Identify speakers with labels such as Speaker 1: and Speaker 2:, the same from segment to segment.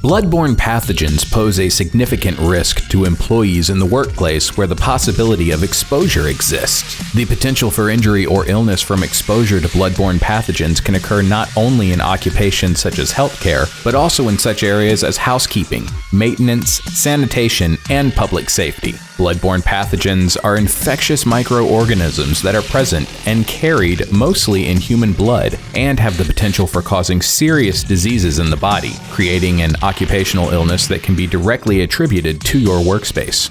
Speaker 1: Bloodborne pathogens pose a significant risk to employees in the workplace where the possibility of exposure exists. The potential for injury or illness from exposure to bloodborne pathogens can occur not only in occupations such as healthcare, but also in such areas as housekeeping, maintenance, sanitation, and public safety. Bloodborne pathogens are infectious microorganisms that are present and carried mostly in human blood and have the potential for causing serious diseases in the body, creating an occupational illness that can be directly attributed to your workspace.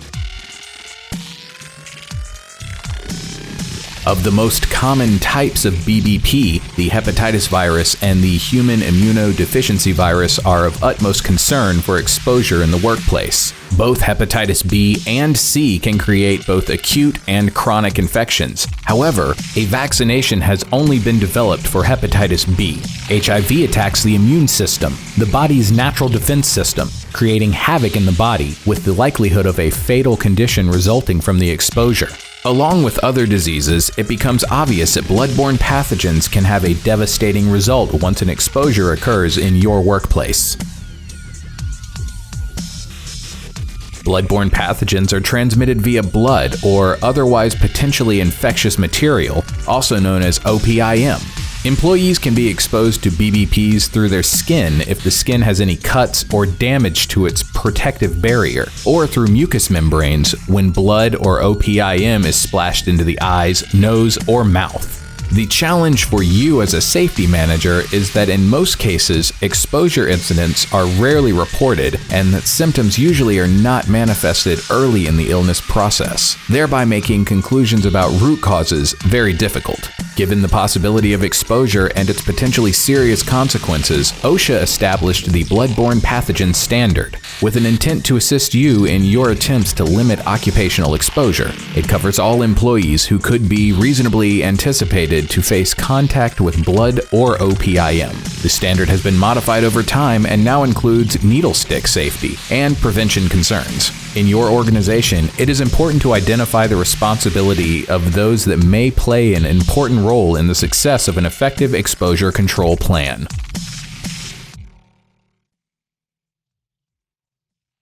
Speaker 1: Of the most common types of BBP, the hepatitis virus and the human immunodeficiency virus are of utmost concern for exposure in the workplace. Both hepatitis B and C can create both acute and chronic infections. However, a vaccination has only been developed for hepatitis B. HIV attacks the immune system, the body's natural defense system, creating havoc in the body with the likelihood of a fatal condition resulting from the exposure. Along with other diseases, it becomes obvious that bloodborne pathogens can have a devastating result once an exposure occurs in your workplace. Bloodborne pathogens are transmitted via blood or otherwise potentially infectious material, also known as OPIM. Employees can be exposed to BBPs through their skin if the skin has any cuts or damage to its protective barrier, or through mucous membranes when blood or OPIM is splashed into the eyes, nose, or mouth. The challenge for you as a safety manager is that in most cases, exposure incidents are rarely reported and that symptoms usually are not manifested early in the illness process, thereby making conclusions about root causes very difficult. Given the possibility of exposure and its potentially serious consequences, OSHA established the Bloodborne Pathogen Standard, with an intent to assist you in your attempts to limit occupational exposure. It covers all employees who could be reasonably anticipated to face contact with blood or OPIM. The standard has been modified over time and now includes needle stick safety and prevention concerns. In your organization, it is important to identify the responsibility of those that may play an important role in the success of an effective exposure control plan.